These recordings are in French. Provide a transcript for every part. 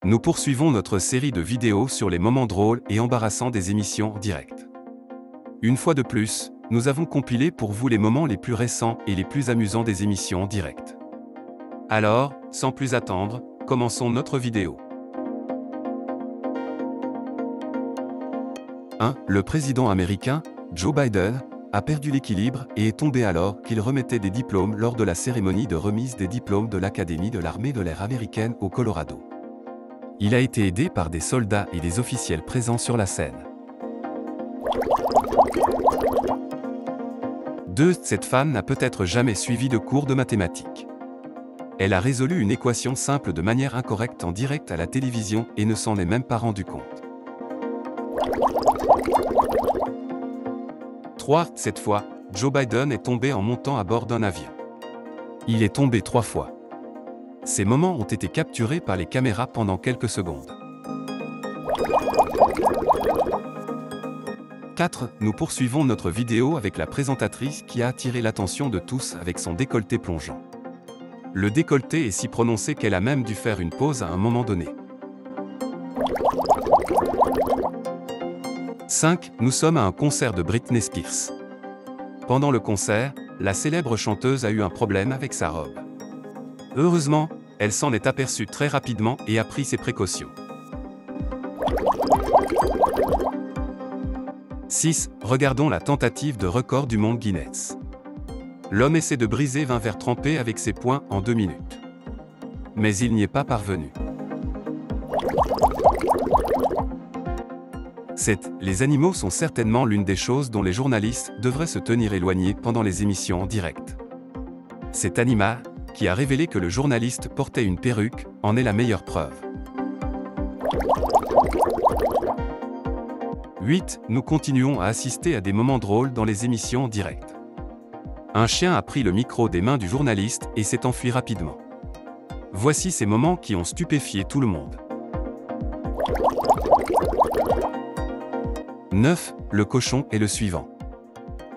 Nous poursuivons notre série de vidéos sur les moments drôles et embarrassants des émissions en direct. Une fois de plus, nous avons compilé pour vous les moments les plus récents et les plus amusants des émissions en direct. Alors, sans plus attendre, commençons notre vidéo. 1. Le président américain, Joe Biden, a perdu l'équilibre et est tombé alors qu'il remettait des diplômes lors de la cérémonie de remise des diplômes de l'Académie de l'armée de l'air américaine au Colorado. Il a été aidé par des soldats et des officiels présents sur la scène. 2. Cette femme n'a peut-être jamais suivi de cours de mathématiques. Elle a résolu une équation simple de manière incorrecte en direct à la télévision et ne s'en est même pas rendu compte. 3. Cette fois, Joe Biden est tombé en montant à bord d'un avion. Il est tombé 3 fois. Ces moments ont été capturés par les caméras pendant quelques secondes. 4. Nous poursuivons notre vidéo avec la présentatrice qui a attiré l'attention de tous avec son décolleté plongeant. Le décolleté est si prononcé qu'elle a même dû faire une pause à un moment donné. 5. Nous sommes à un concert de Britney Spears. Pendant le concert, la célèbre chanteuse a eu un problème avec sa robe. Heureusement, elle s'en est aperçue très rapidement et a pris ses précautions. 6. Regardons la tentative de record du monde Guinness. L'homme essaie de briser 20 verres trempés avec ses poings en 2 minutes. Mais il n'y est pas parvenu. 7. Les animaux sont certainement l'une des choses dont les journalistes devraient se tenir éloignés pendant les émissions en direct. Cet animal, qui a révélé que le journaliste portait une perruque, en est la meilleure preuve. 8. Nous continuons à assister à des moments drôles dans les émissions en direct. Un chien a pris le micro des mains du journaliste et s'est enfui rapidement. Voici ces moments qui ont stupéfié tout le monde. 9. Le cochon est le suivant.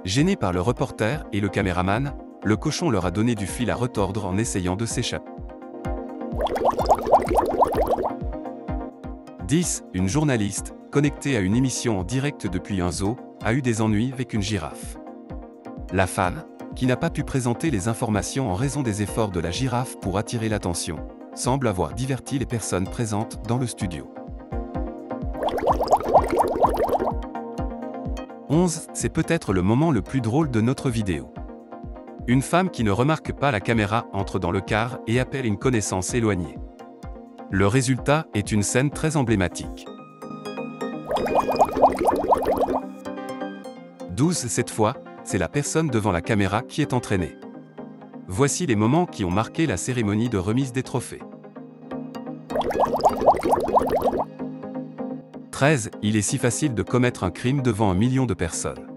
Gêné par le reporter et le caméraman, le cochon leur a donné du fil à retordre en essayant de s'échapper. 10. Une journaliste, connectée à une émission en direct depuis un zoo, a eu des ennuis avec une girafe. La femme, qui n'a pas pu présenter les informations en raison des efforts de la girafe pour attirer l'attention, semble avoir diverti les personnes présentes dans le studio. 11. C'est peut-être le moment le plus drôle de notre vidéo. Une femme qui ne remarque pas la caméra entre dans le car et appelle une connaissance éloignée. Le résultat est une scène très emblématique. 12. Cette fois, c'est la personne devant la caméra qui est entraînée. Voici les moments qui ont marqué la cérémonie de remise des trophées. 13. Il est si facile de commettre un crime devant 1 million de personnes.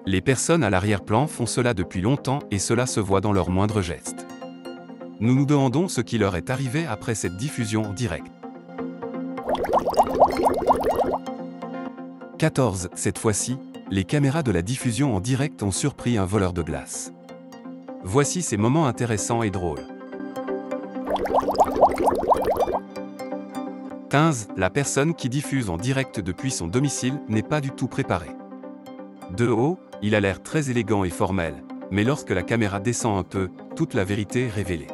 Les personnes à l'arrière-plan font cela depuis longtemps et cela se voit dans leurs moindres gestes. Nous nous demandons ce qui leur est arrivé après cette diffusion en direct. 14. Cette fois-ci, les caméras de la diffusion en direct ont surpris un voleur de glace. Voici ces moments intéressants et drôles. 15. La personne qui diffuse en direct depuis son domicile n'est pas du tout préparée. De haut, il a l'air très élégant et formel, mais lorsque la caméra descend un peu, toute la vérité est révélée.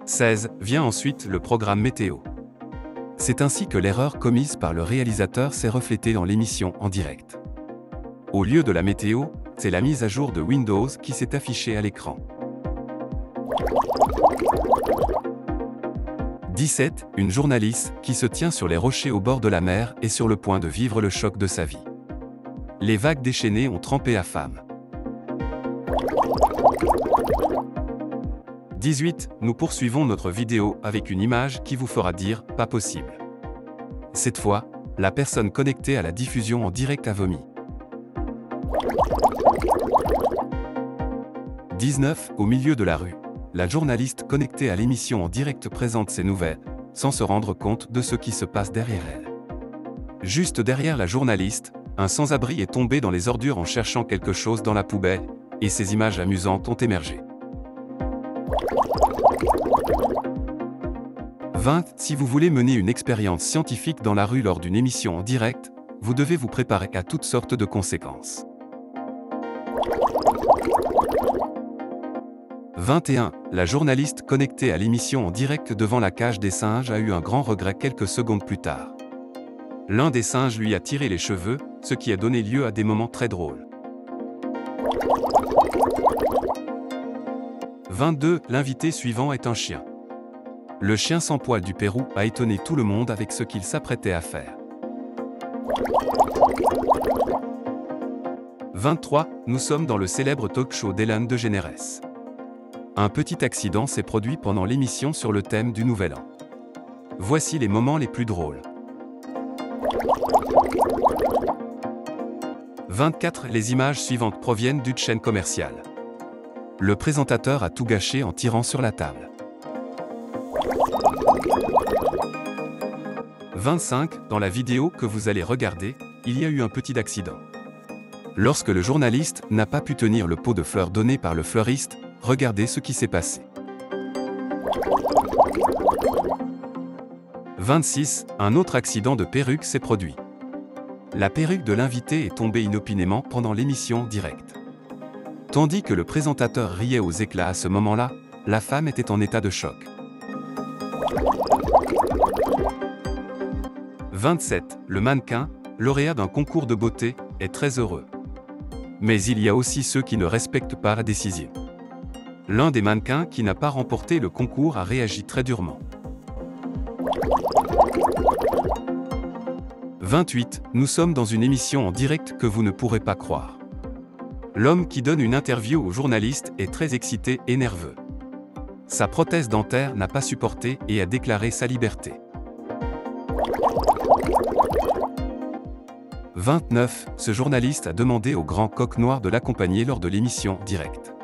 16. Vient ensuite le programme météo. C'est ainsi que l'erreur commise par le réalisateur s'est reflétée dans l'émission en direct. Au lieu de la météo, c'est la mise à jour de Windows qui s'est affichée à l'écran. 17. Une journaliste qui se tient sur les rochers au bord de la mer est sur le point de vivre le choc de sa vie. Les vagues déchaînées ont trempé la femme. 18. Nous poursuivons notre vidéo avec une image qui vous fera dire « pas possible ». Cette fois, la personne connectée à la diffusion en direct a vomi. 19. Au milieu de la rue, la journaliste connectée à l'émission en direct présente ses nouvelles, sans se rendre compte de ce qui se passe derrière elle. Juste derrière la journaliste, un sans-abri est tombé dans les ordures en cherchant quelque chose dans la poubelle, et ces images amusantes ont émergé. 20. Si vous voulez mener une expérience scientifique dans la rue lors d'une émission en direct, vous devez vous préparer à toutes sortes de conséquences. 21. La journaliste connectée à l'émission en direct devant la cage des singes a eu un grand regret quelques secondes plus tard. L'un des singes lui a tiré les cheveux, ce qui a donné lieu à des moments très drôles. 22. L'invité suivant est un chien. Le chien sans poil du Pérou a étonné tout le monde avec ce qu'il s'apprêtait à faire. 23. Nous sommes dans le célèbre talk-show d'Ellen DeGeneres. Un petit accident s'est produit pendant l'émission sur le thème du Nouvel An. Voici les moments les plus drôles. 24. Les images suivantes proviennent d'une chaîne commerciale. Le présentateur a tout gâché en tirant sur la table. 25. Dans la vidéo que vous allez regarder, il y a eu un petit accident. Lorsque le journaliste n'a pas pu tenir le pot de fleurs donné par le fleuriste, regardez ce qui s'est passé. 26. Un autre accident de perruque s'est produit. La perruque de l'invité est tombée inopinément pendant l'émission directe. Tandis que le présentateur riait aux éclats à ce moment-là, la femme était en état de choc. 27. Le mannequin, lauréat d'un concours de beauté, est très heureux. Mais il y a aussi ceux qui ne respectent pas la décision. L'un des mannequins qui n'a pas remporté le concours a réagi très durement. 28. Nous sommes dans une émission en direct que vous ne pourrez pas croire. L'homme qui donne une interview au journaliste est très excité et nerveux. Sa prothèse dentaire n'a pas supporté et a déclaré sa liberté. 29. Ce journaliste a demandé au grand coq noir de l'accompagner lors de l'émission directe.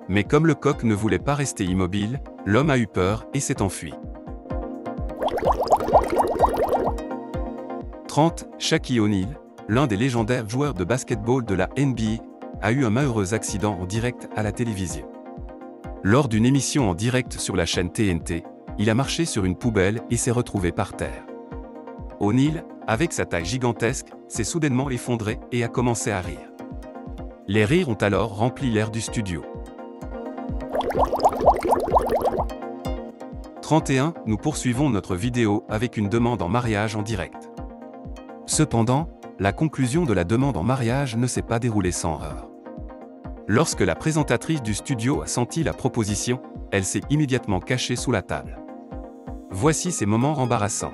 Mais comme le coq ne voulait pas rester immobile, l'homme a eu peur et s'est enfui. 30. Shaquille O'Neal, l'un des légendaires joueurs de basketball de la NBA, a eu un malheureux accident en direct à la télévision. Lors d'une émission en direct sur la chaîne TNT, il a marché sur une poubelle et s'est retrouvé par terre. O'Neal, avec sa taille gigantesque, s'est soudainement effondré et a commencé à rire. Les rires ont alors rempli l'air du studio. 31. Nous poursuivons notre vidéo avec une demande en mariage en direct. Cependant, la conclusion de la demande en mariage ne s'est pas déroulée sans heurts. Lorsque la présentatrice du studio a senti la proposition, elle s'est immédiatement cachée sous la table. Voici ces moments embarrassants.